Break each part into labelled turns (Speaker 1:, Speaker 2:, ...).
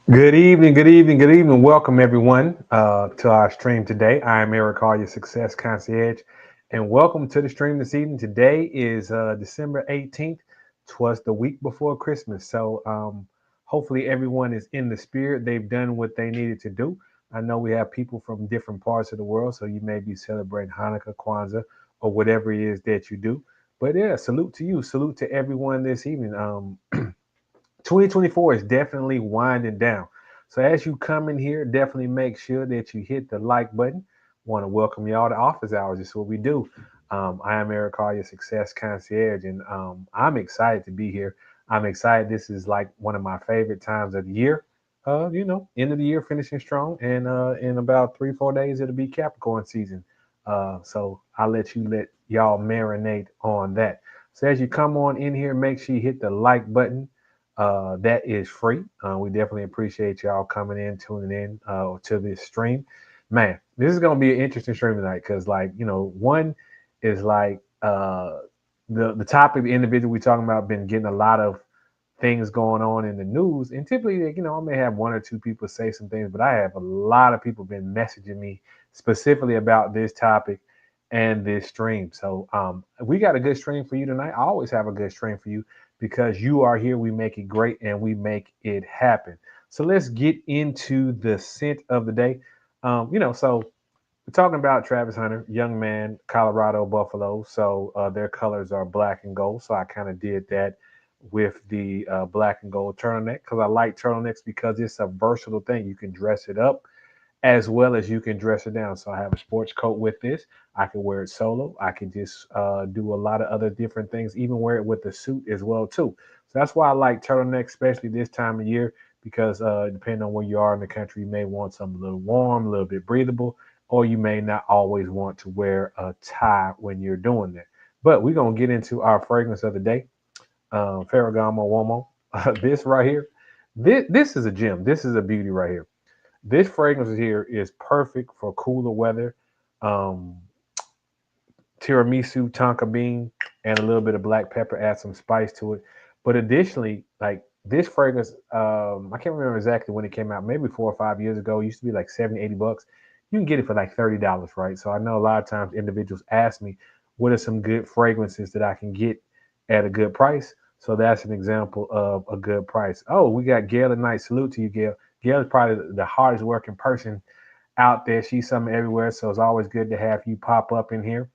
Speaker 1: Good evening, good evening, good evening. Welcome everyone to our stream today. I am Eric Hall, your success concierge, and welcome to the stream this evening. Today is December 18th. Twas the week before Christmas, so hopefully everyone is in the spirit. They've done what they needed to do. I know we have people from different parts of the world, so you may be celebrating Hanukkah, Kwanzaa, or whatever it is that you do. But yeah, salute to you. Salute to everyone this evening. 2024 is definitely winding down. So as you come in here, definitely make sure that you hit the like button. Want to welcome y'all to Office Hours. This is what we do. I am Eric Carr, your success concierge, and I'm excited to be here. I'm excited. This is like one of my favorite times of the year. End of the year finishing strong, and in about 3-4 days it'll be Capricorn season. So I'll let y'all marinate on that. So as you come on in here, make sure you hit the like button. That is free. We definitely appreciate y'all coming in, tuning in to this stream. Man, this is gonna be an interesting stream tonight because, one is the topic, the individual we talking about, been getting a lot of things going on in the news, and typically, I may have one or two people say some things, but I have a lot of people been messaging me specifically about this topic and this stream. So we got a good stream for you tonight. I always have a good stream for you because you are here. We make it great and we make it happen. So let's get into the scent of the day. So we're talking about Travis Hunter, young man, Colorado Buffalo. So their colors are black and gold. So I kind of did that with the black and gold turtleneck because I like turtlenecks because it's a versatile thing. You can dress it up as well as you can dress it down. So I have a sports coat with this. I can wear it solo. I can just do a lot of other different things, even wear it with a suit as well too. So that's why I like turtlenecks, especially this time of year, because depending on where you are in the country, you may want something a little warm, a little bit breathable, or you may not always want to wear a tie when you're doing that. But we're gonna get into our fragrance of the day, Ferragamo Uomo. This right here, this is a gem. This is a beauty right here. This fragrance here is perfect for cooler weather. Um, Tiramisu, tonka bean, and a little bit of black pepper. Add some spice to it. But additionally, like this fragrance, I can't remember exactly when it came out. Maybe 4 or 5 years ago. It used to be like 70, $80. You can get it for like $30, right? So I know a lot of times individuals ask me, what are some good fragrances that I can get at a good price? So that's an example of a good price. Oh, we got Gail tonight. Salute to you, Gail. Gail is probably the hardest working person out there. She's something everywhere. So it's always good to have you pop up in here.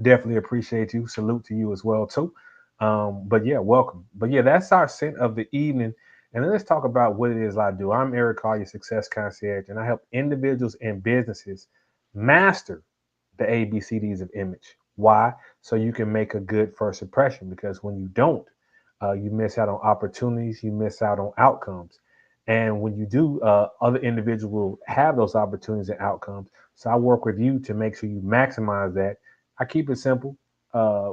Speaker 1: Definitely appreciate you. Salute to you as well too. But yeah, welcome. But yeah, that's our scent of the evening. And then let's talk about what it is I do. I'm Eric Carr, your success concierge, and I help individuals and businesses master the ABCDs of image. Why? So you can make a good first impression. Because when you don't, you miss out on opportunities, you miss out on outcomes. And when you do, other individuals will have those opportunities and outcomes. So I work with you to make sure you maximize that. I keep it simple.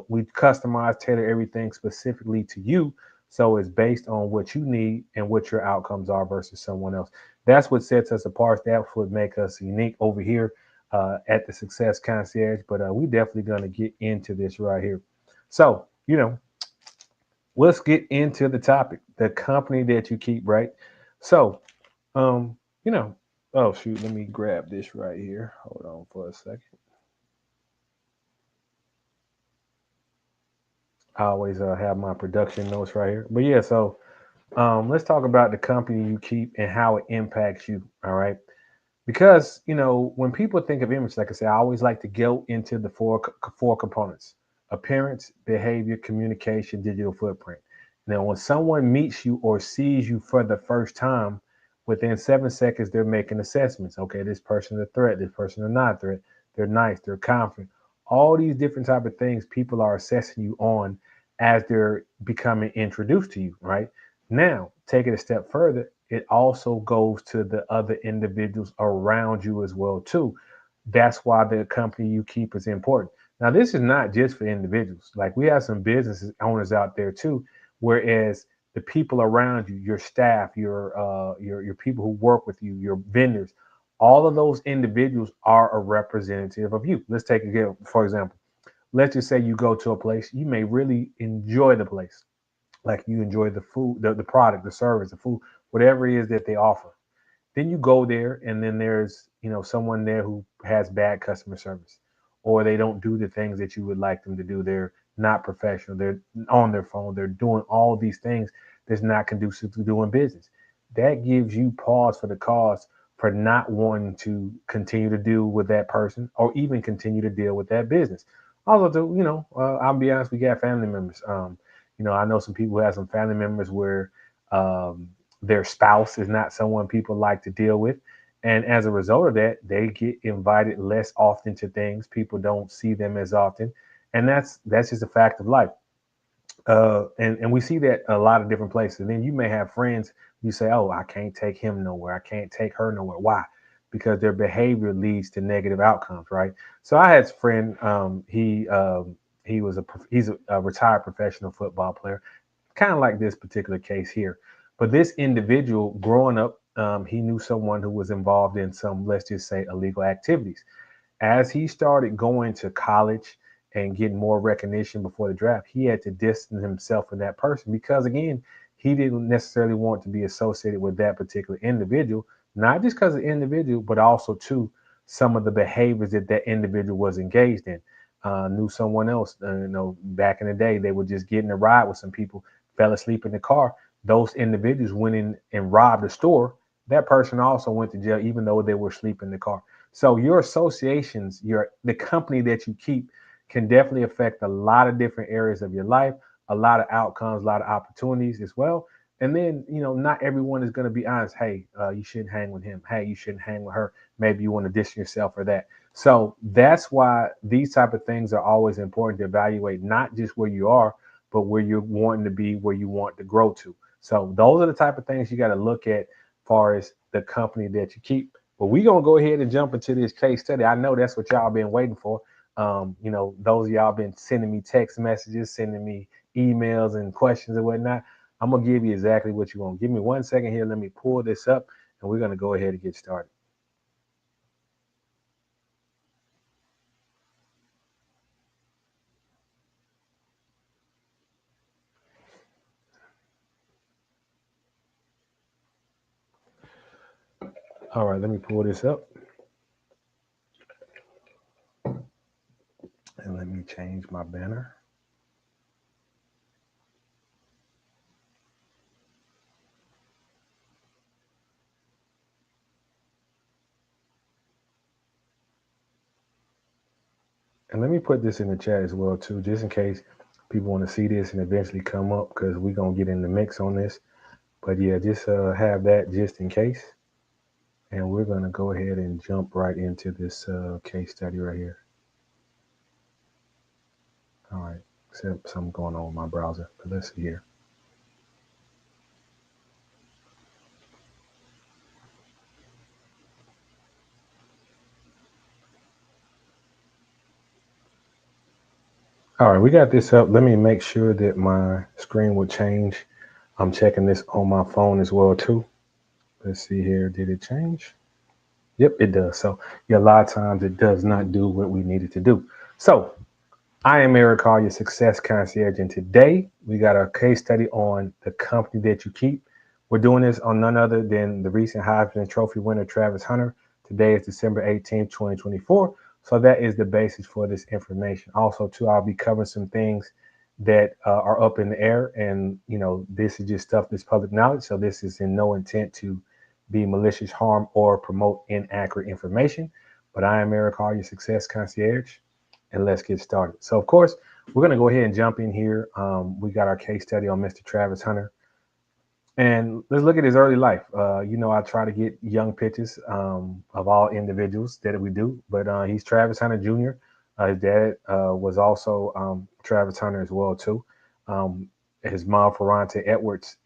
Speaker 1: We customize, tailor everything specifically to you. So it's based on what you need and what your outcomes are versus someone else. That's what sets us apart. That's what makes us unique over here at the Success Concierge. But we definitely going to get into this right here. So, let's get into the topic, the company that you keep, right? So, um, you know, oh, shoot, let me grab this right here. Hold on for a second. I always have my production notes right here. But yeah, so let's talk about the company you keep and how it impacts you. All right. Because, when people think of image, like I said, I always like to go into the four components: appearance, behavior, communication, digital footprint. Now, when someone meets you or sees you for the first time, within 7 seconds, they're making assessments. Okay, this person is a threat, this person is not a threat. They're nice, they're confident. All these different type of things people are assessing you on as they're becoming introduced to you, right? Now, take it a step further, it also goes to the other individuals around you as well too. That's why the company you keep is important. Now, this is not just for individuals. Like, we have some business owners out there too, whereas the people around you, your staff, your people who work with you, your vendors, all of those individuals are a representative of you. Let's take again, for example. Let's just say you go to a place, you may really enjoy the place, like you enjoy the food, the product, the service, the food, whatever it is that they offer. Then you go there, and then there's someone there who has bad customer service, or they don't do the things that you would like them to do. They're not professional. They're on their phone. They're doing all these things that's not conducive to doing business. That gives you pause for the cause for not wanting to continue to deal with that person or even continue to deal with that business. Also, I'll be honest, we got family members. I know some people who have some family members where um, their spouse is not someone people like to deal with. And as a result of that, they get invited less often to things. People don't see them as often. And that's just a fact of life. And we see that a lot of different places. And then you may have friends, you say, oh, I can't take him nowhere. I can't take her nowhere. Why? Because their behavior leads to negative outcomes, right? So I had a friend, he's a retired professional football player, kind of like this particular case here. But this individual growing up, he knew someone who was involved in some, let's just say, illegal activities. As he started going to college and getting more recognition before the draft, he had to distance himself from that person because, again, he didn't necessarily want to be associated with that particular individual, not just because of the individual, but also to some of the behaviors that that individual was engaged in. Knew someone else, back in the day, they were just getting a ride with some people, fell asleep in the car. Those individuals went in and robbed the store. That person also went to jail, even though they were asleep in the car. So your associations, the company that you keep can definitely affect a lot of different areas of your life, a lot of outcomes, a lot of opportunities as well. And then, not everyone is going to be honest. Hey, you shouldn't hang with him. Hey, you shouldn't hang with her. Maybe you want to distance yourself for that. So that's why these type of things are always important to evaluate, not just where you are, but where you're wanting to be, where you want to grow to. So those are the type of things you got to look at as far as the company that you keep. But we're going to go ahead and jump into this case study. I know that's what y'all been waiting for. Those of y'all been sending me text messages, sending me emails and questions and whatnot. I'm going to give you exactly what you want. Give me 1 second here. Let me pull this up, and we're going to go ahead and get started. All right, let me pull this up, and let me change my banner. And let me put this in the chat as well too, just in case people want to see this and eventually come up, because we're gonna get in the mix on this. But yeah, just have that just in case. And we're gonna go ahead and jump right into this case study right here. All right, except something going on with my browser. But let's see here. All right, we got this up. Let me make sure that my screen will change. I'm checking this on my phone as well too. Let's see here. Did it change? Yep, it does. So yeah, a lot of times it does not do what we need it to do. So I am Eric Hall, your success concierge, and today we got a case study on the company that you keep. We're doing this on none other than the recent Heisman Trophy winner, Travis Hunter. Today is December 18th, 2024. So that is the basis for this information. Also, too, I'll be covering some things that are up in the air, and this is just stuff that's public knowledge. So this is in no intent to be malicious, harm, or promote inaccurate information. But I am Eric Hall, your success concierge, and let's get started. So, of course, we're going to go ahead and jump in here. We got our case study on Mr. Travis Hunter. And let's look at his early life. I try to get young pictures of all individuals that we do, but he's Travis Hunter Jr. His dad was also Travis Hunter as well too. Um, his mom, Ferrante Edmonds,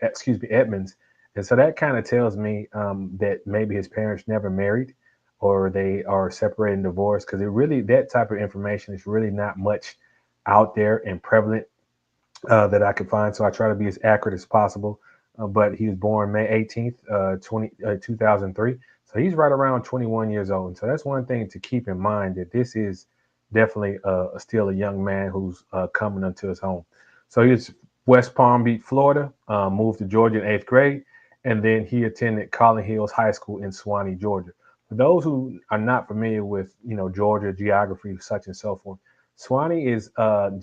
Speaker 1: and so that kind of tells me that maybe his parents never married, or they are separated and divorced, because it really, that type of information is really not much out there and prevalent that I could find. So I try to be as accurate as possible. But he was born May 18th, 2003. So he's right around 21 years old. And so that's one thing to keep in mind, that this is definitely still a young man who's coming into his home. So he's West Palm Beach, Florida, moved to Georgia in eighth grade. and then he attended Collin Hills High School in Suwanee, Georgia. For those who are not familiar with, Georgia geography, such and so forth, Suwanee is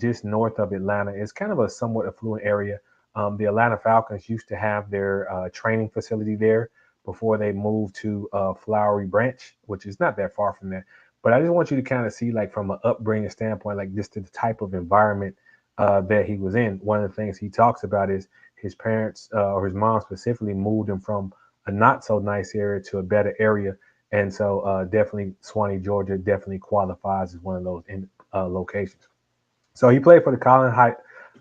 Speaker 1: just north of Atlanta. It's kind of a somewhat affluent area. The Atlanta Falcons used to have their training facility there before they moved to Flowery Branch, which is not that far from there. But I just want you to kind of see, like, from an upbringing standpoint, like just the type of environment that he was in. One of the things he talks about is his parents or his mom specifically moved him from a not so nice area to a better area. And so definitely Swanee, Georgia definitely qualifies as one of those locations. So he played for the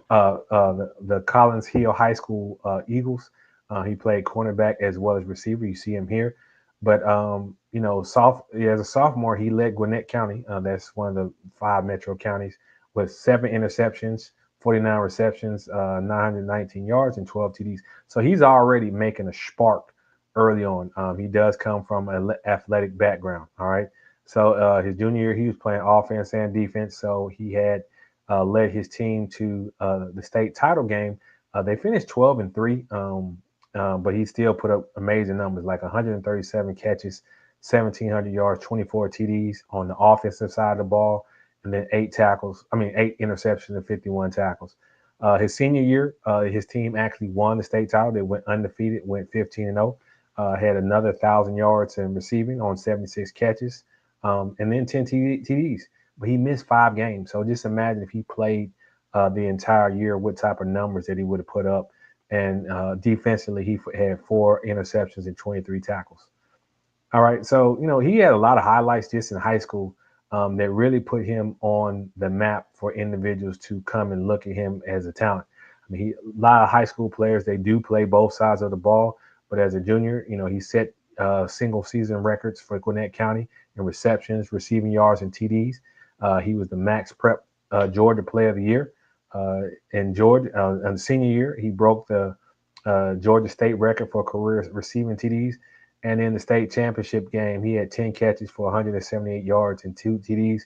Speaker 1: the Collins Hill High School Eagles. He played cornerback as well as receiver. You see him here. But as a sophomore, he led Gwinnett County. That's one of the 5 metro counties with 7 interceptions, 49 receptions, 919 yards, and 12 TDs. So he's already making a spark early on. He does come from an athletic background. All right. So his junior year, he was playing offense and defense. So he had led his team to the state title game. They finished 12-3, but he still put up amazing numbers, like 137 catches, 1,700 yards, 24 TDs on the offensive side of the ball, and then 8 interceptions and 51 tackles. His senior year, his team actually won the state title. They went undefeated, went 15-0, had another 1,000 yards in receiving on 76 catches, and then 10 TDs. But he missed 5 games. So just imagine if he played the entire year, what type of numbers that he would have put up. And defensively, he had 4 interceptions and 23 tackles. All right. So, he had a lot of highlights just in high school that really put him on the map for individuals to come and look at him as a talent. I mean, a lot of high school players, they do play both sides of the ball. But as a junior, he set single season records for Gwinnett County in receptions, receiving yards, and TDs. He was the Max Prep Georgia Player of the Year. In Georgia, in senior year, he broke the Georgia State record for career receiving TDs. And in the state championship game, he had 10 catches for 178 yards and 2 TDs.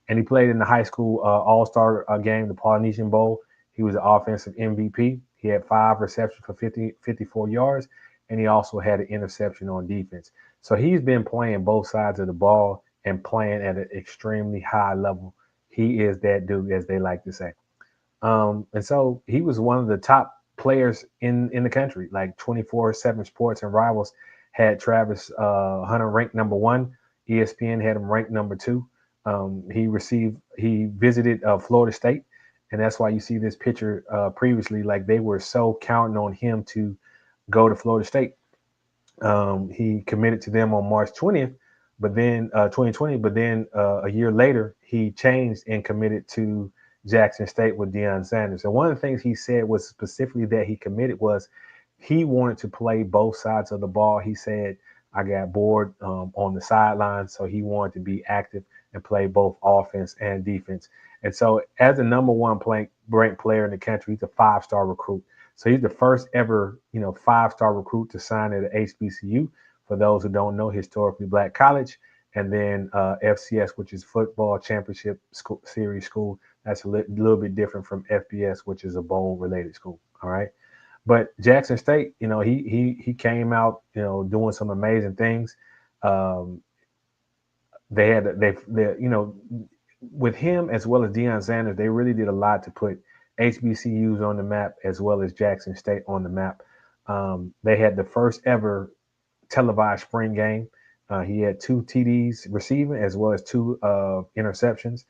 Speaker 1: And he played in the high school all-star game, the Polynesian Bowl. He was the offensive MVP. He had 5 receptions for 54 yards, and he also had an interception on defense. So he's been playing both sides of the ball and playing at an extremely high level. He is that dude, as they like to say. And so he was one of the top players in the country. Like 24/7 Sports and Rivals had Travis Hunter ranked number 1. ESPN had him ranked number 2. He visited Florida State, and that's why you see this picture previously. Like, they were so counting on him to go to Florida State. He committed to them on March 20th, but then 2020. But then a year later, he changed and committed to Jackson State with Deion Sanders. And one of the things he said was specifically that he committed was he wanted to play both sides of the ball. He said, I got bored on the sidelines, so he wanted to be active and play both offense and defense. And so, as the number 1 ranked player in the country, he's a 5-star recruit. So he's the first ever, 5-star recruit to sign at a HBCU. For those who don't know, historically black college, and then FCS, which is Football Championship Series school. That's a little bit different from FBS, which is a bowl-related school. All right. But Jackson State, he came out, doing some amazing things. Um, they with him as well as Deion Sanders, they really did a lot to put HBCUs on the map as well as Jackson State on the map. They had the first ever televised spring game. He had 2 TDs receiving as well as 2 interceptions.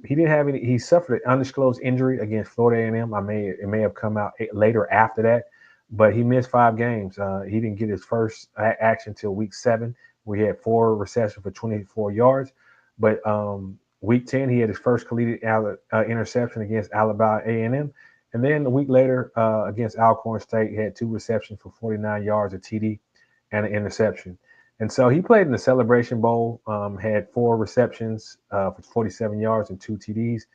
Speaker 1: He didn't have any. He suffered an undisclosed injury against Florida A&M. It may have come out later after that, but he missed 5 games. He didn't get his first action till week 7. We had 4 receptions for 24 yards, but week 10 he had his first collegiate interception against Alabama A&M, and then a week later against Alcorn State, he had 2 receptions for 49 yards, a TD, and an interception. And so he played in the Celebration Bowl, had 4 receptions for 47 yards and 2 TDs.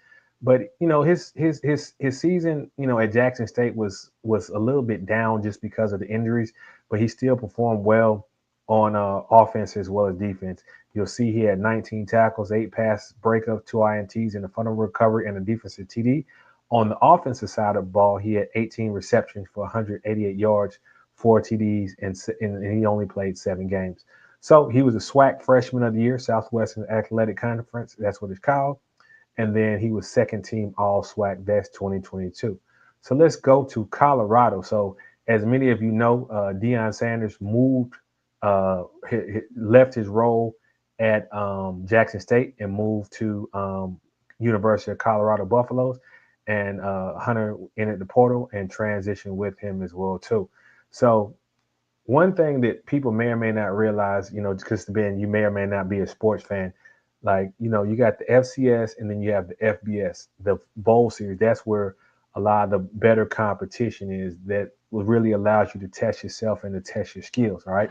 Speaker 1: But his season, at Jackson State was a little bit down just because of the injuries, but he still performed well on offense as well as defense. You'll see he had 19 tackles, 8 pass breakups, 2 INTs, and a fumble recovery and a defensive TD. On the offensive side of the ball, he had 18 receptions for 188 yards, 4 TDs, and he only played 7 games. So he was a SWAC Freshman of the Year, Southwestern Athletic Conference. That's what it's called. And then he was second team All SWAC Best 2022. So let's go to Colorado. So as many of you know, Deion Sanders moved, left his role at Jackson State and moved to University of Colorado Buffaloes, and Hunter entered the portal and transitioned with him as well too. So one thing that people may or may not realize, because Ben, you may or may not be a sports fan, like, you got the FCS and then you have the FBS, the bowl series. That's where a lot of the better competition is, that really allows you to test yourself and to test your skills. All right.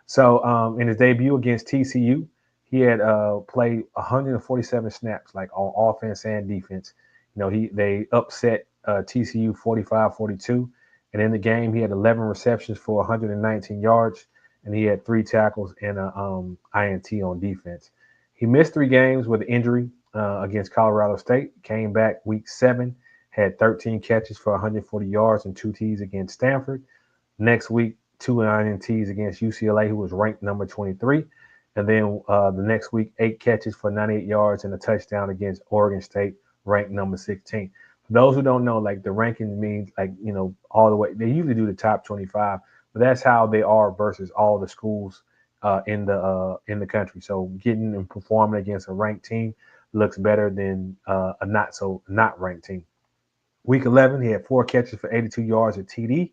Speaker 1: So in his debut against TCU, he had played 147 snaps, like on offense and defense. They upset TCU 45-42. And in the game, he had 11 receptions for 119 yards, and he had 3 tackles and an INT on defense. He missed 3 games with injury against Colorado State. Came back week 7, had 13 catches for 140 yards and 2 T's against Stanford. Next week, 2 INTs against UCLA, who was ranked number 23. And then the next week, 8 catches for 98 yards and a touchdown against Oregon State, ranked number 16. For those who don't know, like, the ranking means, like, all the way. They usually do the top 25, but that's how they are versus all the schools in the country. So getting and performing against a ranked team looks better than a not ranked team. Week 11, he had 4 catches for 82 yards at TD.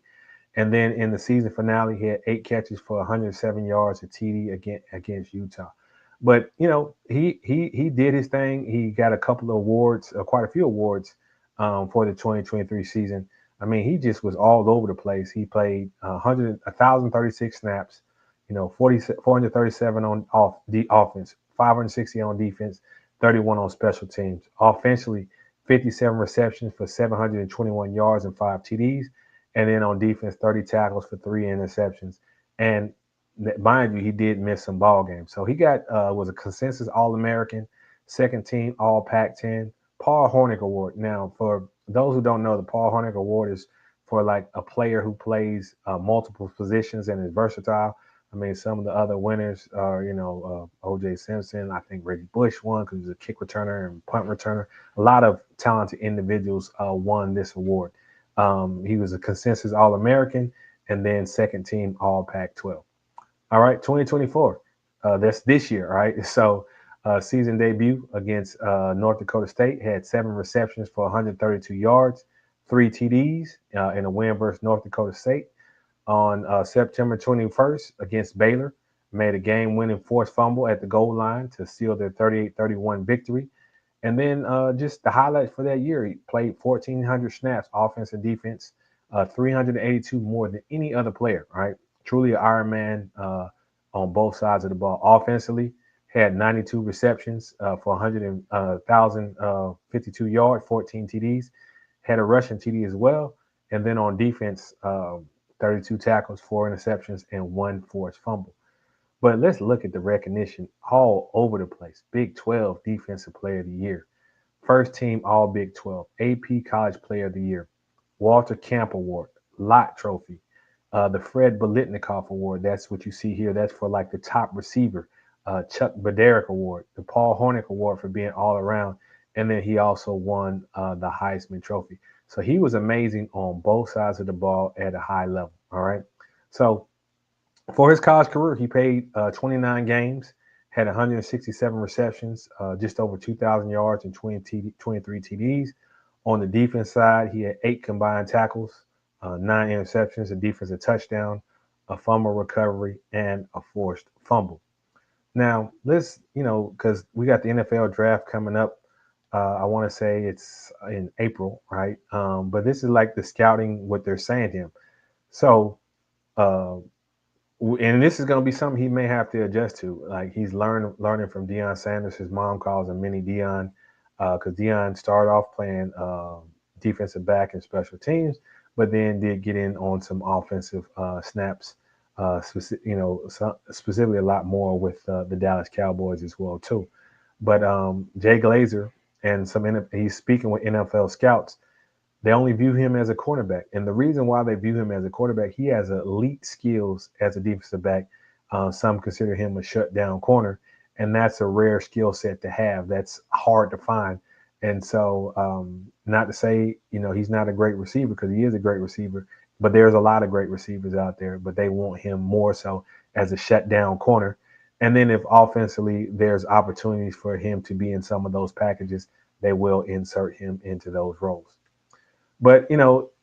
Speaker 1: And then in the season finale, he had 8 catches for 107 yards at TD against Utah. But he did his thing. He got a couple of awards, quite a few awards, for the 2023 season. I mean, he just was all over the place. He played 1,036 snaps, 437 on off the offense, 560 on defense, 31 on special teams. Offensively, 57 receptions for 721 yards and 5 TDs. And then on defense, 30 tackles for 3 interceptions. And mind you, he did miss some ball games. So he was a consensus All-American, second team All Pac-10, Paul Hornick Award. Now, for those who don't know, the Paul Hornick Award is for, like, a player who plays multiple positions and is versatile. I mean, some of the other winners are, O.J. Simpson. I think Reggie Bush won because he was a kick returner and punt returner. A lot of talented individuals won this award. He was a consensus All-American and then second team All Pac-12. All right, 2024. That's this year, all right? So season debut against North Dakota State, had 7 receptions for 132 yards, 3 TDs in a win versus North Dakota State. On September 21st against Baylor, made a game-winning forced fumble at the goal line to seal their 38-31 victory. And then just the highlights for that year, he played 1,400 snaps, offense and defense, 382 more than any other player, right? Truly an Iron Man on both sides of the ball. Offensively, had 92 receptions for 1,052 yards, 14 TDs, had a rushing TD as well. And then on defense, 32 tackles, 4 interceptions, and 1 forced fumble. But let's look at the recognition all over the place. Big 12 Defensive Player of the Year, first team All Big 12, AP College Player of the Year, Walter Camp Award, Lott Trophy, the Fred Biletnikoff Award. That's what you see here. That's for, like, the top receiver. Chuck Bednarik Award, the Paul Hornick Award for being all around. And then he also won the Heisman Trophy. So he was amazing on both sides of the ball at a high level. All right. So for his college career, he played 29 games, had 167 receptions, just over 2,000 yards and 23 TDs. On the defense side, he had 8 combined tackles, 9 interceptions, a defensive touchdown, a fumble recovery, and a forced fumble. Now, let's, because we got the NFL draft coming up. I want to say it's in April, right? But this is like the scouting, what they're saying to him. So, and this is going to be something he may have to adjust to. Like, he's learning from Deion Sanders. His mom calls him Mini Deion, because Deion started off playing defensive back and special teams, but then did get in on some offensive snaps, specifically a lot more with the Dallas Cowboys as well too. But Jay Glazer and he's speaking with NFL scouts. They only view him as a cornerback. And the reason why they view him as a quarterback, he has elite skills as a defensive back. Some consider him a shutdown corner, and that's a rare skill set to have. That's hard to find. And so, not to say, he's not a great receiver, because he is a great receiver, but there's a lot of great receivers out there, but they want him more so as a shutdown corner. And then if offensively there's opportunities for him to be in some of those packages, they will insert him into those roles. But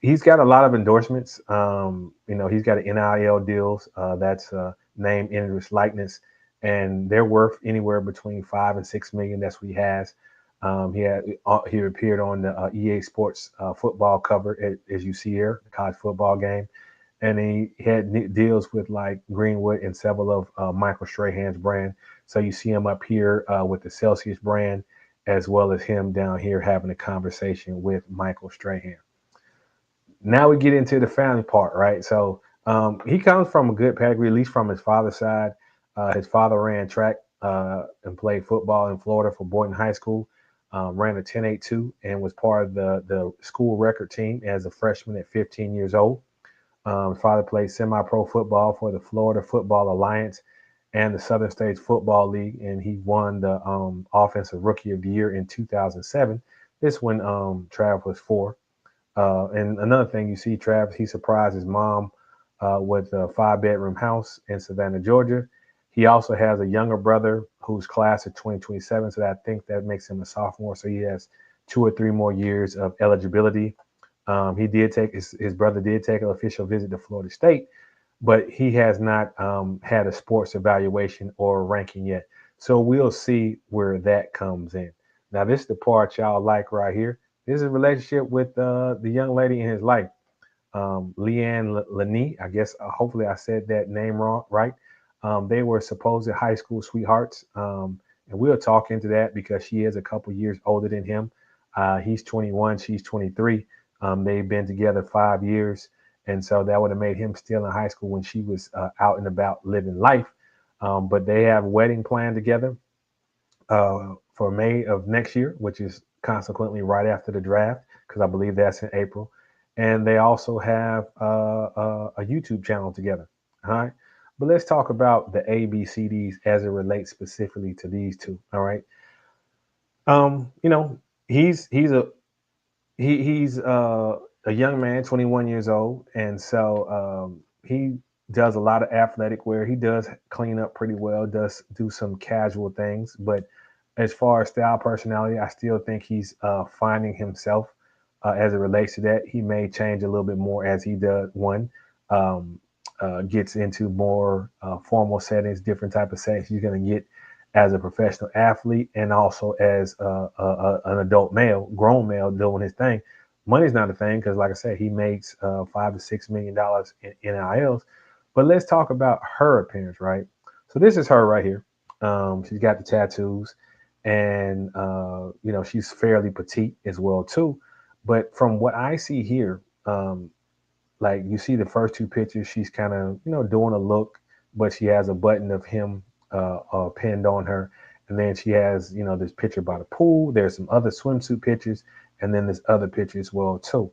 Speaker 1: he's got a lot of endorsements. He's got an NIL deals. That's name, image, likeness, and they're worth anywhere between 5 and 6 million. That's what he has. He appeared on the EA Sports football cover, as you see here, the college football game, and he had deals with like Greenwood and several of Michael Strahan's brand. So you see him up here with the Celsius brand, as well as him down here having a conversation with Michael Strahan. Now we get into the family part, right? So he comes from a good pedigree, at least from his father's side. His father ran track and played football in Florida for Boynton High School, ran a 10.82 and was part of the school record team as a freshman at 15 years old. His father played semi-pro football for the Florida Football Alliance and the Southern States Football League, and he won the Offensive Rookie of the Year in 2007. This when Trav was 4. And another thing, you see Travis, he surprised his mom with a 5-bedroom house in Savannah, Georgia. He also has a younger brother who's class of 2027, so I think that makes him a sophomore. So he has 2 or 3 more years of eligibility. He did take his brother did take an official visit to Florida State, but he has not had a sports evaluation or ranking yet. So we'll see where that comes in. Now, this is the part y'all like right here. This is a relationship with the young lady in his life, Leanne Lanie. I guess hopefully I said that name wrong, right? They were supposed high school sweethearts, and we'll talk into that because she is a couple years older than him. He's 21, she's 23. They've been together 5 years, and so that would have made him still in high school when she was out and about living life. But they have a wedding planned together for May of next year, which is consequently right after the draft, because I believe that's in April. And they also have a YouTube channel together. All right. But let's talk about the ABCDs as it relates specifically to these two. All right. Um, you know, he's a young man, 21 years old, and so he does a lot of athletic wear. He does clean up pretty well, does do some casual things, but as far as style, personality, I still think he's finding himself as it relates to that. He may change a little bit more as he does um, gets into more formal settings, different type of settings he's going to get as a professional athlete and also as an adult male, grown male doing his thing. Money's not a thing because, like I said, he makes $5 to $6 million in NILs. But let's talk about her appearance, right? So this is her right here. She's got the tattoos, and she's fairly petite as well too. But from what I see here, like you see the first 2 pictures, she's kind of doing a look, but she has a button of him pinned on her, and then she has this picture by the pool. There's some other swimsuit pictures, and then there's other pictures as well too.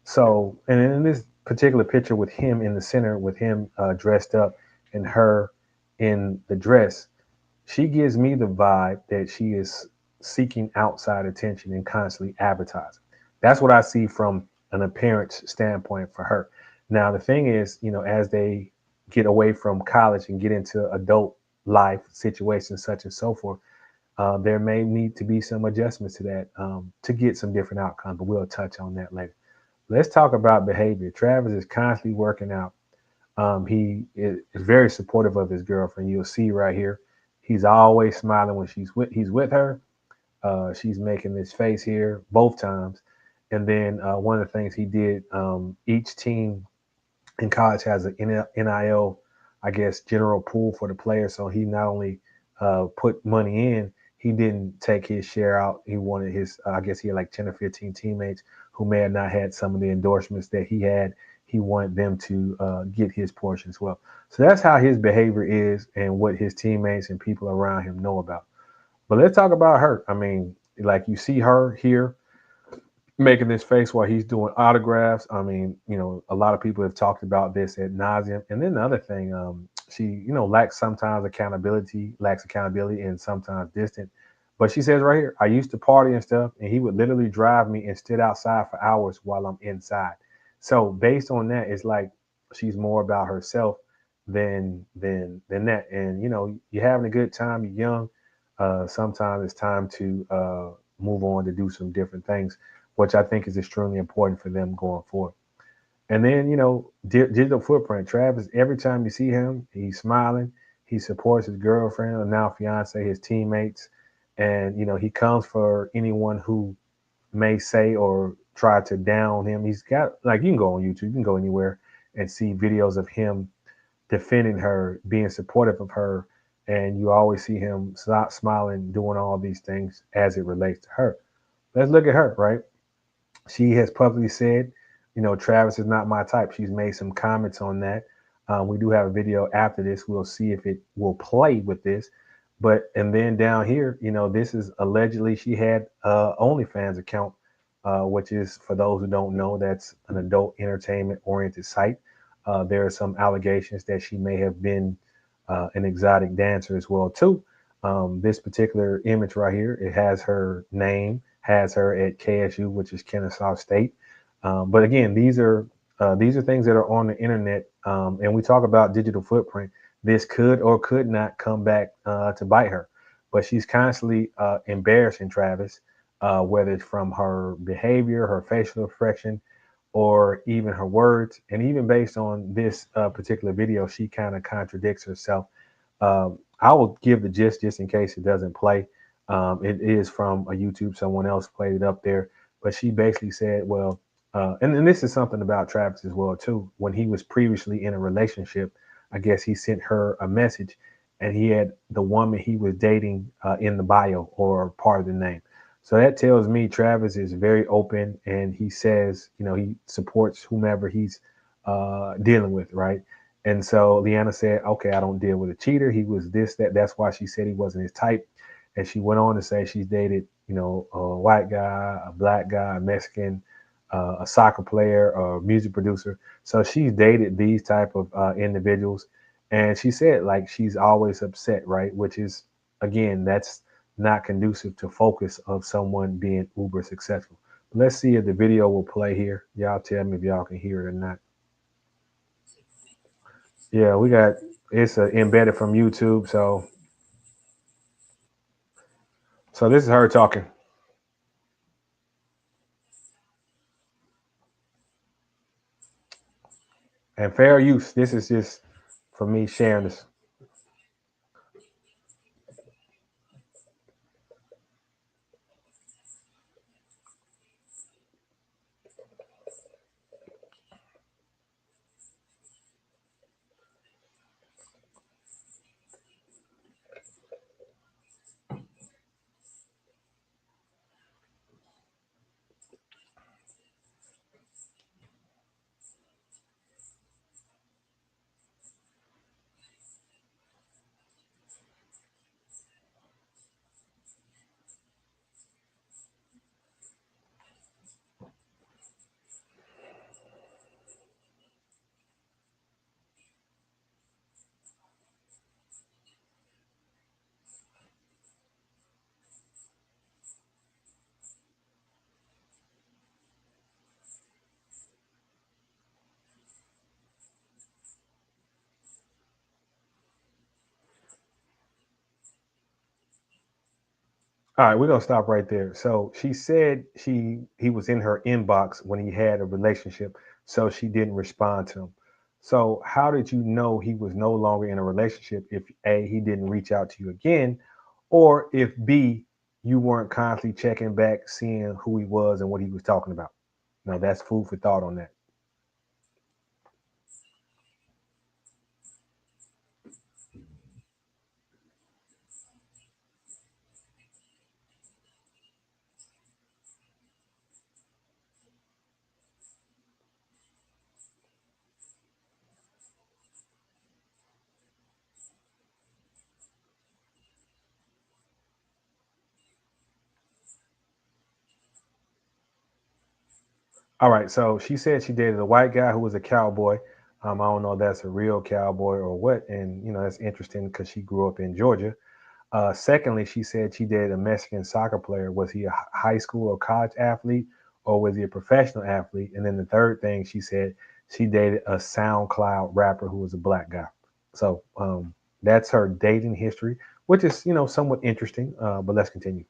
Speaker 1: So, and in this particular picture with him in the center, with him dressed up and her in the dress, she gives me the vibe that she is seeking outside attention and constantly advertising. That's what I see from an appearance standpoint for her. Now, the thing is, as they get away from college and get into adult life situations, such and so forth, there may need to be some adjustments to that to get some different outcomes, but we'll touch on that later. Let's talk about behavior. Travis is constantly working out. He is very supportive of his girlfriend. You'll see right here. He's always smiling when he's with her. She's making this face here both times. And then one of the things he did, each team in college has an NIL, I guess, general pool for the players. So he not only put money in, he didn't take his share out. He wanted his, I guess he had like 10 or 15 teammates who may have not had some of the endorsements that he had. He wanted them to get his portion as well. So that's how his behavior is and what his teammates and people around him know about. But let's talk about her. I mean, like you see her here. making this face while he's doing autographs. I mean, a lot of people have talked about this at nauseum. And then the other thing, she, lacks accountability, and sometimes distant. But she says right here, I used to party and stuff, and he would literally drive me and sit outside for hours while I'm inside. So based on that, it's like she's more about herself than that. And you're having a good time, you're young. Sometimes it's time to move on to do some different things, which I think is extremely important for them going forward. And then, digital footprint. Travis, every time you see him, he's smiling. He supports his girlfriend, or now fiance, his teammates. And, he comes for anyone who may say or try to down him. He's got, like, you can go on YouTube, you can go anywhere and see videos of him defending her, being supportive of her. And you always see him smiling, doing all these things as it relates to her. Let's look at her, right? She has publicly said, Travis is not my type. She's made some comments on that. We do have a video after this. We'll see if it will play with this. But and then down here, this is allegedly she had OnlyFans account, which is, for those who don't know, that's an adult entertainment oriented site. There are some allegations that she may have been an exotic dancer as well too. This particular image right here, it has her name, has her at KSU, which is Kennesaw State. But again, these are things that are on the internet, and we talk about digital footprint. This could or could not come back to bite her, but she's constantly embarrassing Travis, whether it's from her behavior, her facial expression, or even her words. And even based on this particular video, she kind of contradicts herself. I will give the gist just in case it doesn't play. It is from a YouTube. Someone else played it up there, but she basically said, well, and this is something about Travis as well too. When he was previously in a relationship, I guess he sent her a message, and he had the woman he was dating in the bio or part of the name. So that tells me Travis is very open, and he says, he supports whomever he's dealing with, right? And so Leanna said, okay, I don't deal with a cheater. He was this, that. That's why she said he wasn't his type. And she went on to say she's dated, a white guy, a black guy, a Mexican, a soccer player, a music producer. So she's dated these type of individuals. And she said, like, she's always upset, right? Which is, again, that's not conducive to focus of someone being uber successful. Let's see if the video will play here. Y'all tell me if y'all can hear it or not. Yeah, we got it's embedded from YouTube. So this is her talking, and fair use. This is just for me sharing this. All right, we're gonna stop right there. So she said he was in her inbox when he had a relationship, so she didn't respond to him. So how did you know he was no longer in a relationship if A, he didn't reach out to you again, or if B, you weren't constantly checking back, seeing who he was and what he was talking about? Now that's food for thought on that. All right, so she said she dated a white guy who was a cowboy. I don't know if that's a real cowboy or what, and that's interesting because she grew up in Georgia. Secondly, she said she dated a Mexican soccer player. Was he a high school or college athlete, or was he a professional athlete? And then the third thing she said she dated a SoundCloud rapper who was a black guy. So that's her dating history, which is somewhat interesting. But let's continue.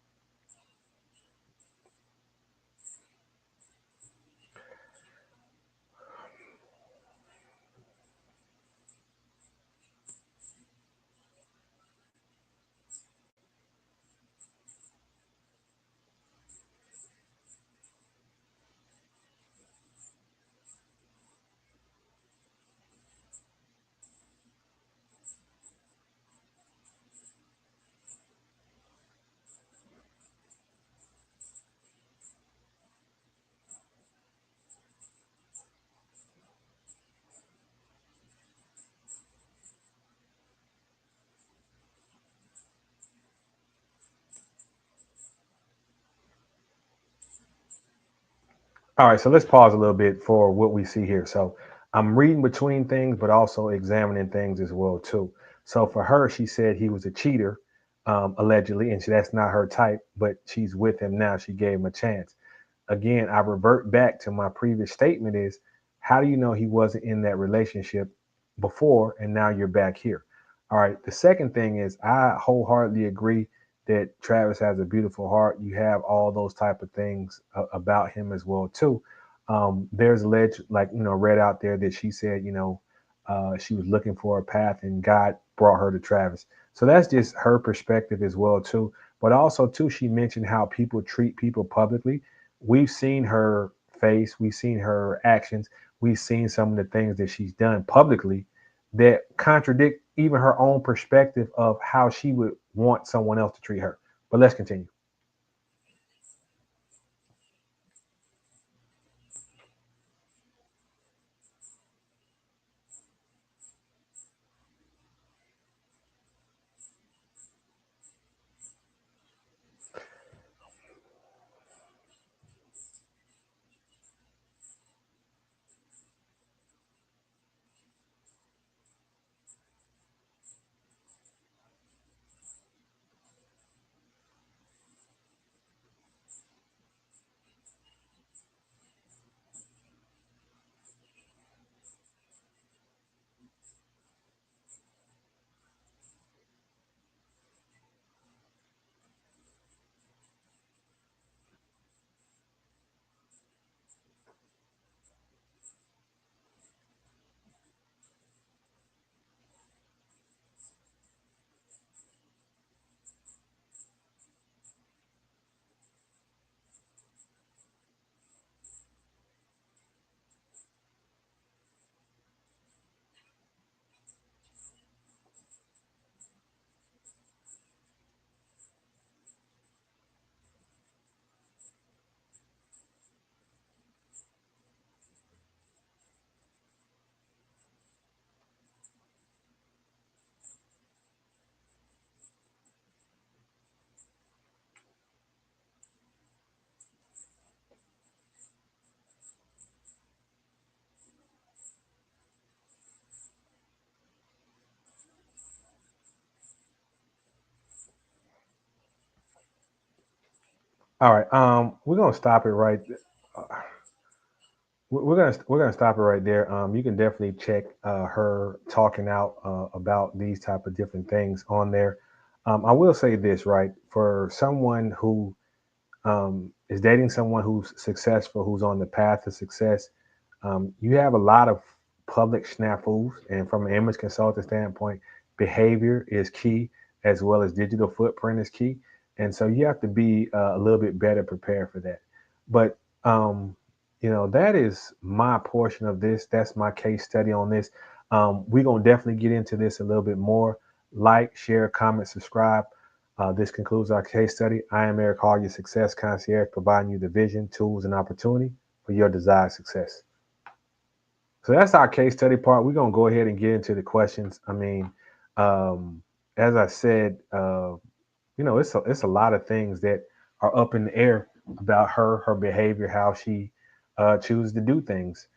Speaker 1: All right, so let's pause a little bit for what we see here. So I'm reading between things, but also examining things as well too. So for her, she said he was a cheater, allegedly, and that's not her type. But she's with him now. She gave him a chance. Again, I revert back to my previous statement: is how do you know he wasn't in that relationship before, and now you're back here? All right. The second thing is I wholeheartedly agree that Travis has a beautiful heart. You have all those type of things about him as well too. There's alleged, like read out there that she said, she was looking for a path, and God brought her to Travis. So that's just her perspective as well too. But also too, she mentioned how people treat people publicly. We've seen her face, we've seen her actions, we've seen some of the things that she's done publicly that contradict even her own perspective of how she would want someone else to treat her. But let's continue. All right, we're gonna stop it right. uh, we're gonna stop it right there. You can definitely check her talking out about these type of different things on there. I will say this, right? For someone who is dating someone who's successful, who's on the path to success, you have a lot of public snafus. And from an image consultant standpoint, behavior is key, as well as digital footprint is key. And so you have to be a little bit better prepared for that. But, that is my portion of this. That's my case study on this. We're going to definitely get into this a little bit more. Like, share, comment, subscribe. This concludes our case study. I am Eric Hall, your success concierge, providing you the vision, tools, and opportunity for your desired success. So that's our case study part. We're gonna go ahead and get into the questions. I mean, as I said, it's a lot of things that are up in the air about her behavior, how she chooses to do things.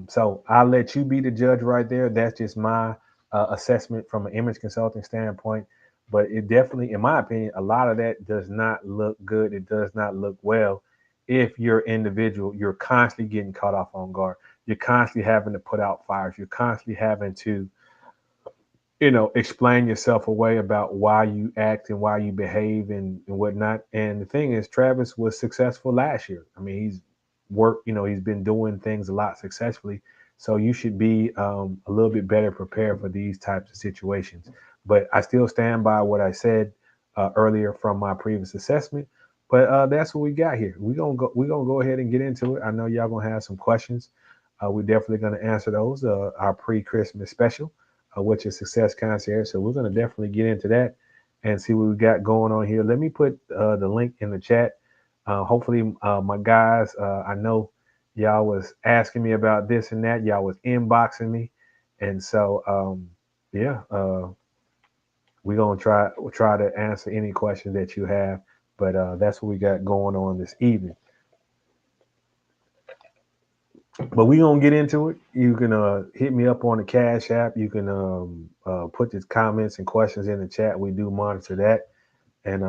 Speaker 1: So I'll let you be the judge right there. That's just my assessment from an image consulting standpoint. But it definitely, in my opinion, a lot of that does not look good. It does not look well if you're individual. You're constantly getting caught off on guard. You're constantly having to put out fires. You're constantly having to explain yourself away about why you act and why you behave and whatnot. And the thing is, Travis was successful last year. I mean, he's worked, he's been doing things a lot successfully. So you should be a little bit better prepared for these types of situations. But I still stand by what I said earlier from my previous assessment. But that's what we got here. We're gonna go ahead and get into it. I know y'all gonna have some questions. We're definitely gonna answer those. Our pre-Christmas special, which is Success Concierge. So we're going to definitely get into that and see what we got going on here. Let me put the link in the chat. Hopefully, my guys, I know y'all was asking me about this and that. Y'all was inboxing me, and so yeah, we're gonna try to answer any questions that you have. But that's what we got going on this evening. But we gonna get into it. You can hit me up on the Cash App. You can put the comments and questions in the chat. We do monitor that, and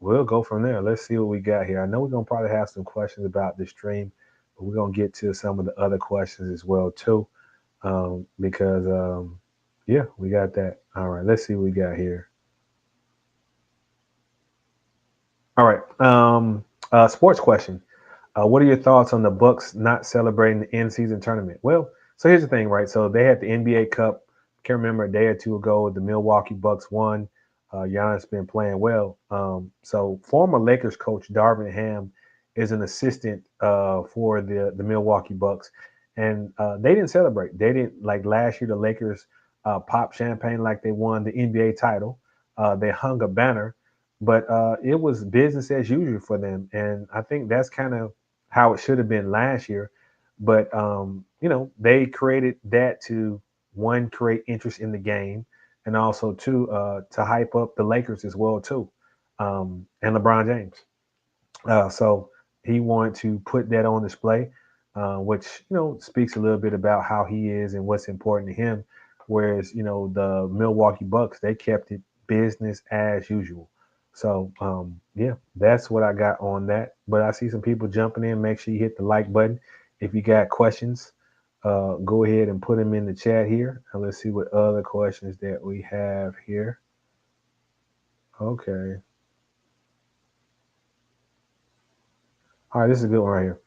Speaker 1: we'll go from there. Let's see what we got here. I know we're gonna probably have some questions about the stream, but we're gonna get to some of the other questions as well too, because yeah, we got that. All right, let's see what we got here. All right, sports question. What are your thoughts on the Bucks not celebrating the in-season tournament? Well, so here's the thing, right? So they had the NBA Cup. Can't remember a day or two ago, the Milwaukee Bucks won. Giannis been playing well. So former Lakers coach Darvin Ham is an assistant for the Milwaukee Bucks, and they didn't celebrate. They didn't like last year. The Lakers popped champagne like they won the NBA title. They hung a banner, but it was business as usual for them, and I think that's kind of how it should have been last year. But they created that to one, create interest in the game, and also two, to hype up the Lakers as well too, and LeBron James. So he wanted to put that on display, which speaks a little bit about how he is and what's important to him. Whereas the Milwaukee Bucks, they kept it business as usual. So yeah, that's what I got on that. But I see some people jumping in. Make sure you hit the like button. If you got questions, go ahead and put them in the chat here. And let's see what other questions that we have here. Okay. All right, this is a good one right here.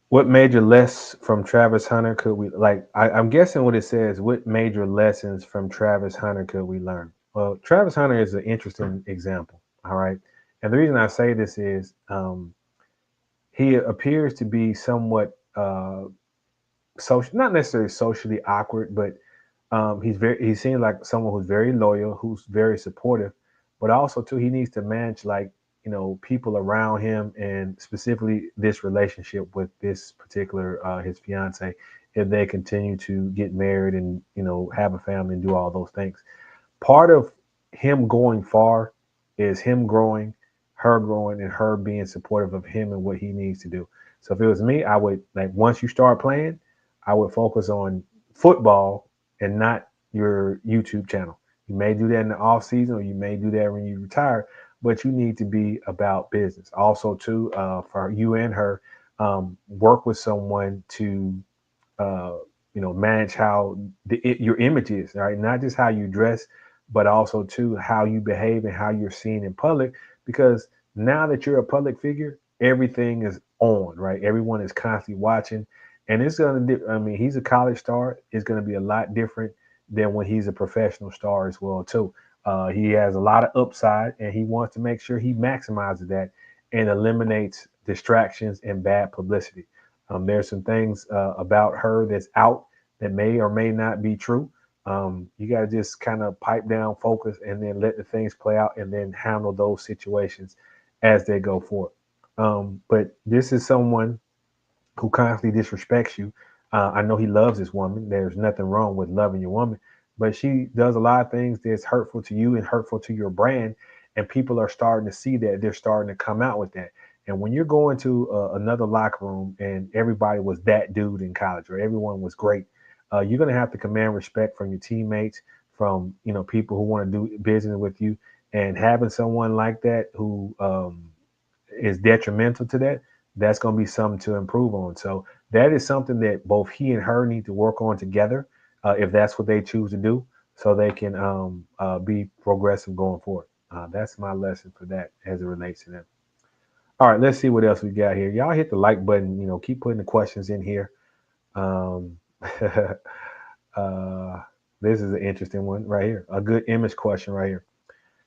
Speaker 1: What major less from Travis Hunter could we like? I'm guessing what it says. What major lessons from Travis Hunter could we learn? Well, Travis Hunter is an interesting example. All right, and the reason I say this is he appears to be somewhat social, not necessarily socially awkward, but he seems like someone who's very loyal, who's very supportive, but also too he needs to manage like people around him and specifically this relationship with this particular his fiance if they continue to get married and have a family and do all those things. Part of him going far is him growing, her growing, and her being supportive of him and what he needs to do. So if it was me, I would like once you start playing, I would focus on football and not your YouTube channel. You may do that in the off season, or you may do that when you retire, but you need to be about business. Also, too, for you and her, work with someone to uh, manage how your image is, right? Not just how you dress, but also too how you behave and how you're seen in public. Because now that you're a public figure, everything is on, right? Everyone is constantly watching, and it's gonna. I mean, he's a college star. It's gonna be a lot different than when he's a professional star as well too. He has a lot of upside, and he wants to make sure he maximizes that and eliminates distractions and bad publicity. There's some things about her that's out that may or may not be true. You got to just kind of pipe down, focus, and then let the things play out, and then handle those situations as they go forward. But this is someone who constantly disrespects you. I know he loves his woman. There's nothing wrong with loving your woman, but she does a lot of things that's hurtful to you and hurtful to your brand. And people are starting to see that. They're starting to come out with that. And when you're going to another locker room and everybody was that dude in college or everyone was great, you're going to have to command respect from your teammates, from people who want to do business with you, and having someone like that who is detrimental to that, that's going to be something to improve on. So that is something that both he and her need to work on together, if that's what they choose to do, so they can be progressive going forward. That's my lesson for that as it relates to them. All right, let's see what else we got here. Y'all hit the like button. Keep putting the questions in here. Um, uh, this is an interesting one right here. A good image question right here.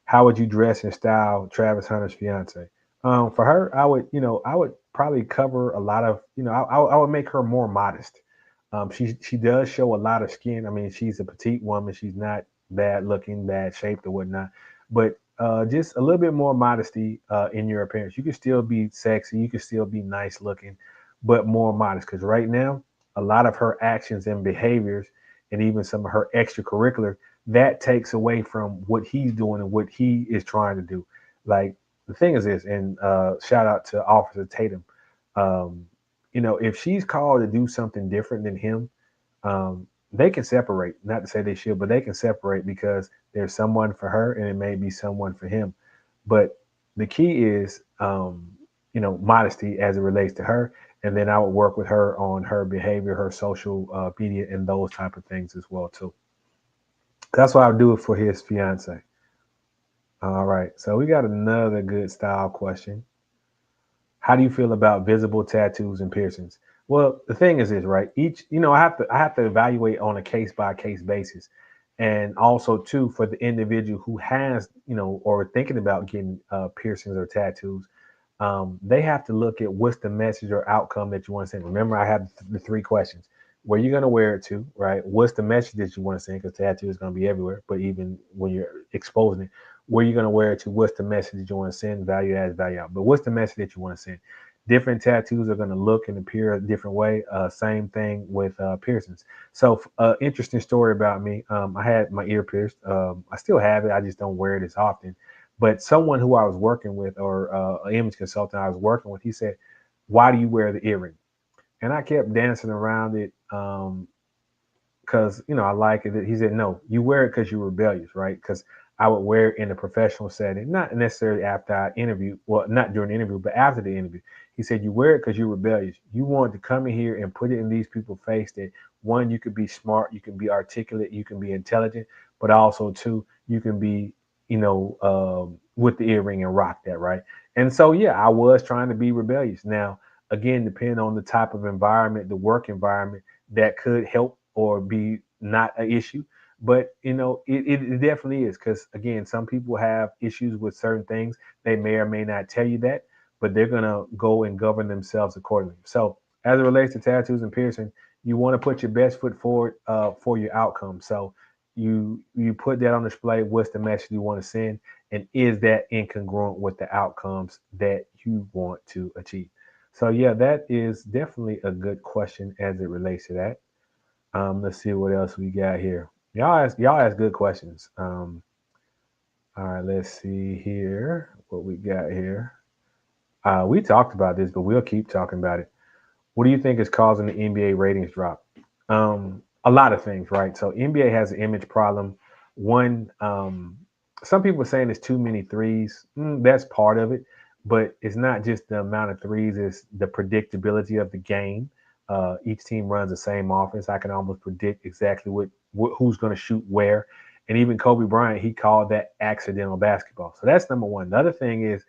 Speaker 1: How would you dress and style Travis Hunter's fiance? For her, I would probably cover a lot of, I would make her more modest. She does show a lot of skin. I mean, she's a petite woman. She's not bad looking, bad shaped or whatnot, but just a little bit more modesty in your appearance. You can still be sexy. You can still be nice looking, but more modest. Because right now, a lot of her actions and behaviors, and even some of her extracurricular, that takes away from what he's doing and what he is trying to do. Like the thing is this, and shout out to Officer Tatum. Um, if she's called to do something different than him, they can separate. Not to say they should, but they can separate because there's someone for her and it may be someone for him. But the key is, modesty as it relates to her. And then I would work with her on her behavior, her social media, and those type of things as well too. That's what I would do it for his fiance. All right. So we got another good style question. How do you feel about visible tattoos and piercings? Well, the thing is this, right? I have to evaluate on a case by case basis. And also too, for the individual who has, or thinking about getting piercings or tattoos, they have to look at what's the message or outcome that you want to send. Remember, I have the three questions. Where you're going to wear it to, right? What's the message that you want to send? Because tattoo is going to be everywhere, but even when you're exposing it, where you're going to wear it to, what's the message that you want to send? Value adds, value out. But what's the message that you want to send? Different tattoos are going to look and appear a different way. Same thing with piercings. So, interesting story about me. I had my ear pierced. I still have it. I just don't wear it as often. But someone who I was working with, or an image consultant I was working with, he said, "Why do you wear the earring?" And I kept dancing around it because I like it. He said, "No, you wear it because you're rebellious, right?" Because I would wear it in a professional setting, not necessarily after I interview. Well, not during the interview, but after the interview. He said, "You wear it because you're rebellious. You want to come in here and put it in these people's face that one, you could be smart, you can be articulate, you can be intelligent, but also two, you can be, with the earring and rock that, right?" And so, yeah, I was trying to be rebellious. Now, again, depending on the type of environment, the work environment, that could help or be not an issue. But it definitely is, because again, some people have issues with certain things. They may or may not tell you that, but they're gonna go and govern themselves accordingly. So as it relates to tattoos and piercing, you want to put your best foot forward for your outcome. So you put that on display. What's the message you want to send, and is that incongruent with the outcomes that you want to achieve? So yeah, that is definitely a good question as it relates to that. Let's see what else we got here. Y'all ask good questions. All right, let's see here what we got here. We talked about this, but we'll keep talking about it. What do you think is causing the NBA ratings drop? A lot of things, right? So NBA has an image problem. One, some people are saying it's too many threes. That's part of it, but it's not just the amount of threes; it's the predictability of the game. Each team runs the same offense. I can almost predict exactly who's going to shoot where. And even Kobe Bryant, he called that accidental basketball. So that's number one. The other thing is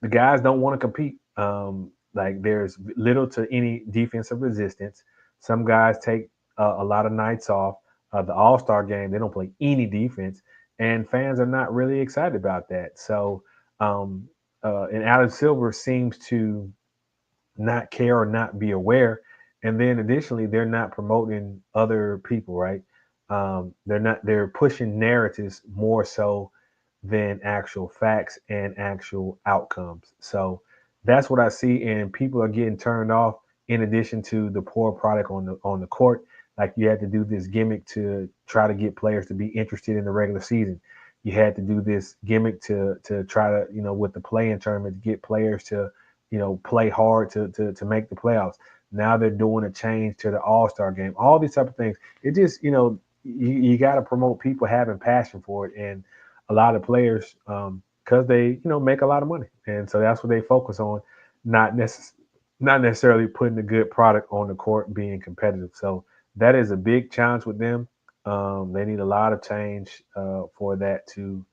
Speaker 1: the guys don't want to compete. Like there's little to any defensive resistance. Some guys take a lot of nights off. The All Star game, they don't play any defense, and fans are not really excited about that. So, um, and Adam Silver seems to not care or not be aware. And then additionally, they're not promoting other people, right? They're pushing narratives more so than actual facts and actual outcomes. So that's what I see. And people are getting turned off in addition to the poor product on the court. Like you had to do this gimmick to try to get players to be interested in the regular season. You had to do this gimmick to try to, with the play-in tournament to get players to play hard to make the playoffs. Now they're doing a change to the All-Star game. All these type of things. It just, you got to promote people having passion for it, and a lot of players, because they, make a lot of money, and so that's what they focus on, not necess- not necessarily putting a good product on the court, being competitive. So that is a big challenge with them. They need a lot of change for that to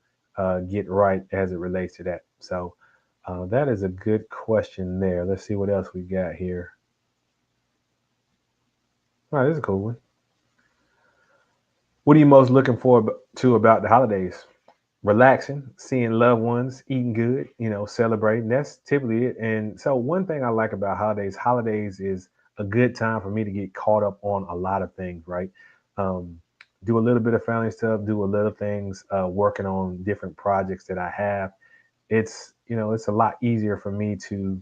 Speaker 1: get right as it relates to that. So that is a good question there. Let's see what else we got here. All right, this is a cool one. What are you most looking forward to about the holidays? Relaxing, seeing loved ones, eating good, celebrating. That's typically it. And so, one thing I like about holidays is a good time for me to get caught up on a lot of things, right? Um, do a little bit of family stuff, do a little things, working on different projects that I have. It's a lot easier for me to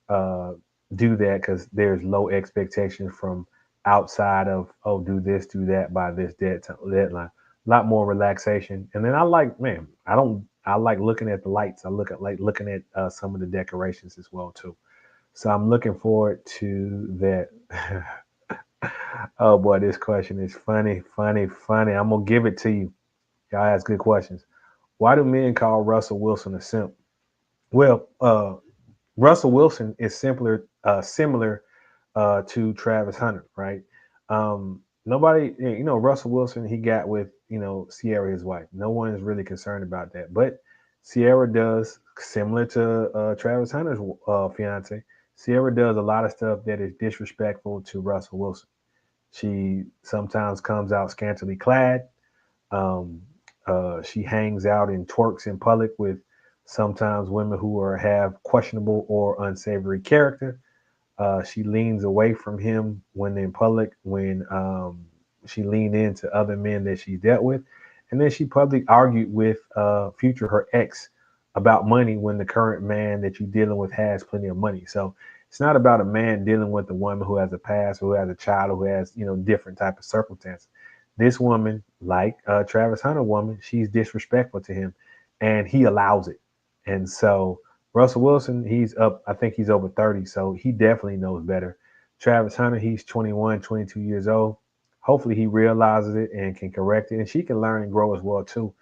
Speaker 1: uh, do that because there's low expectations from outside of, oh, do this, do that by this deadline. A lot more relaxation, and then I like, man, I like looking at the lights. I like looking at some of the decorations as well too. So I'm looking forward to that. Oh boy, this question is funny, funny, funny. I'm gonna give it to you. Y'all ask good questions. Why do men call Russell Wilson a simp? Well, Russell Wilson is similar to Travis Hunter, right? Nobody, Russell Wilson, he got with, Sierra, his wife. No one is really concerned about that. But Sierra does, similar to Travis Hunter's fiance, Sierra does a lot of stuff that is disrespectful to Russell Wilson. She sometimes comes out scantily clad. Um, she hangs out and twerks in public with sometimes women who have questionable or unsavory character. She leans away from him when in public, when she leaned into other men that she dealt with. And then she publicly argued with Future, her ex, about money when the current man that you're dealing with has plenty of money. So it's not about a man dealing with a woman who has a past, who has a child, who has, different type of circumstances. This woman, like Travis Hunter woman, she's disrespectful to him and he allows it. And so Russell Wilson, he's up, I think he's over 30, so he definitely knows better. Travis Hunter, he's 21, 22 years old. Hopefully he realizes it and can correct it, and she can learn and grow as well too.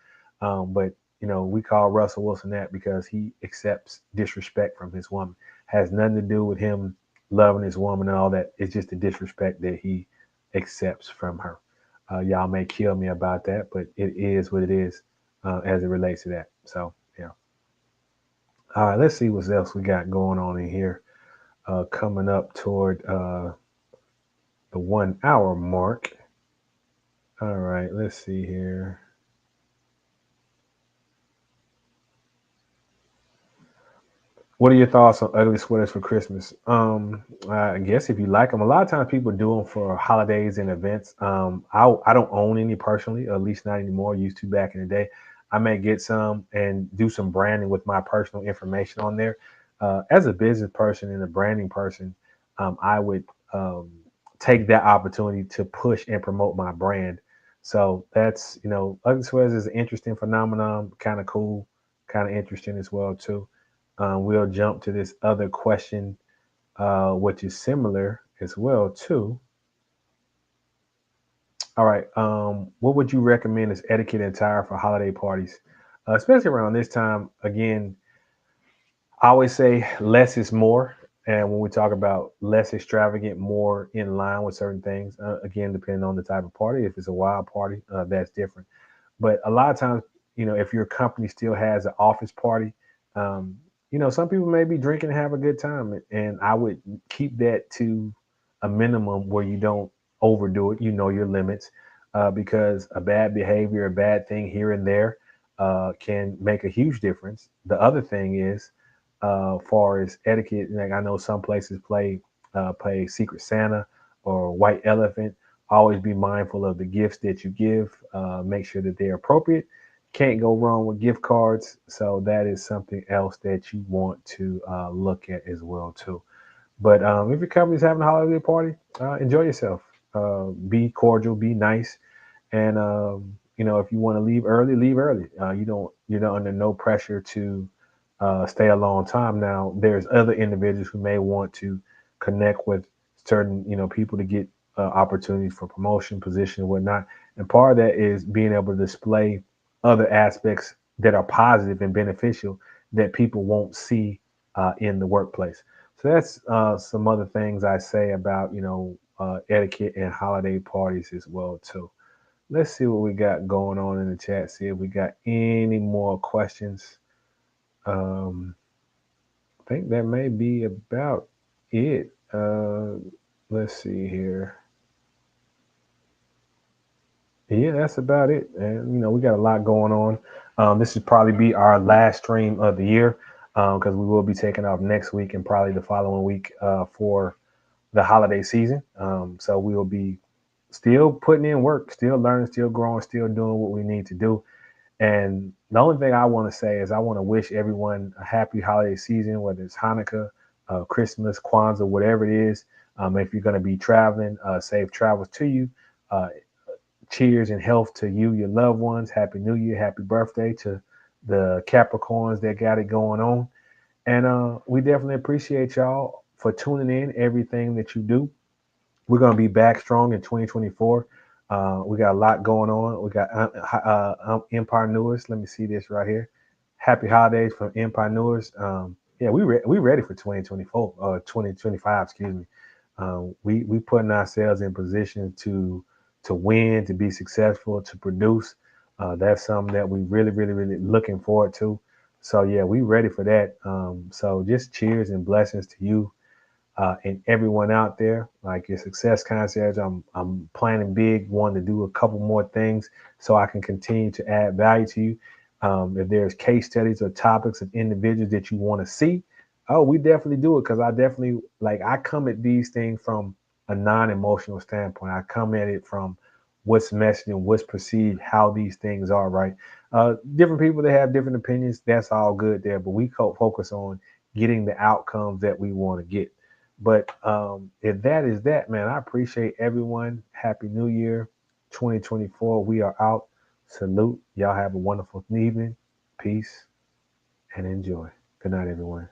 Speaker 1: But we call Russell Wilson that because he accepts disrespect from his woman. Has nothing to do with him loving his woman and all that. It's just the disrespect that he accepts from her. Y'all may kill me about that, but it is what it is as it relates to that. So yeah. All right, let's see what else we got going on in here. Coming up toward the 1 hour mark. All right, let's see here. What are your thoughts on ugly sweaters for Christmas? I guess if you like them, a lot of times people do them for holidays and events. I don't own any personally, at least not anymore. Used to back in the day. I may get some and do some branding with my personal information on there. As a business person and a branding person, I would take that opportunity to push and promote my brand. So that's, ugly sweaters is an interesting phenomenon, kind of cool, kind of interesting as well too. We'll jump to this other question, which is similar as well too. All right, what would you recommend as etiquette and attire for holiday parties, especially around this time? Again, I always say less is more. And when we talk about less extravagant, more in line with certain things, again, depending on the type of party. If it's a wild party, that's different. But a lot of times, if your company still has an office party, um, some people may be drinking and have a good time. And I would keep that to a minimum where you don't overdo it. You know your limits, because a bad behavior, a bad thing here and there can make a huge difference. The other thing is, far as etiquette, like I know some places play Secret Santa or White Elephant. Always be mindful of the gifts that you give. Make sure that they're appropriate. Can't go wrong with gift cards. So that is something else that you want to look at as well too. But if your company's having a holiday party, enjoy yourself. Be cordial. Be nice. And if you want to leave early, leave early. You're not under no pressure to stay a long time. Now, there's other individuals who may want to connect with certain, people to get opportunities for promotion, position, and whatnot. And part of that is being able to display other aspects that are positive and beneficial that people won't see in the workplace. So that's some other things I say about, etiquette and holiday parties as well too. Let's see what we got going on in the chat. See if we got any more questions. Um, I think that may be about it. Let's see here. Yeah, that's about it. And we got a lot going on. This should probably be our last stream of the year because we will be taking off next week and probably the following week for the holiday season. So we will be still putting in work, still learning, still growing, still doing what we need to do. And the only thing I want to say is I want to wish everyone a happy holiday season, whether it's Hanukkah, Christmas, Kwanzaa, whatever it is. If you're going to be traveling, safe travels to you. Uh, Cheers and health to you, your loved ones. Happy New Year, happy birthday to the Capricorns that got it going on. And we definitely appreciate y'all for tuning in, everything that you do. We're going to be back strong in 2024. We got a lot going on. We got Empire Newers. Let me see this right here. Happy holidays from Empire Newers. Yeah, we ready for 2024 or 2025. Excuse me. We putting ourselves in position to win, to be successful, to produce. That's something that we really, really, really looking forward to. So yeah, we ready for that. So just cheers and blessings to you and everyone out there. Like your success concierge, I'm planning big, wanting to do a couple more things so I can continue to add value to you. If there's case studies or topics of individuals that you want to see, oh, we definitely do it because I definitely I come at these things from a non-emotional standpoint. I come at it from what's messaged and what's perceived, how these things are, right? Different people that have different opinions, that's all good there, but we focus on getting the outcomes that we want to get. But if that is that, man, I appreciate everyone. Happy New Year 2024. We are out. Salute. Y'all have a wonderful evening. Peace and enjoy. Good night, everyone.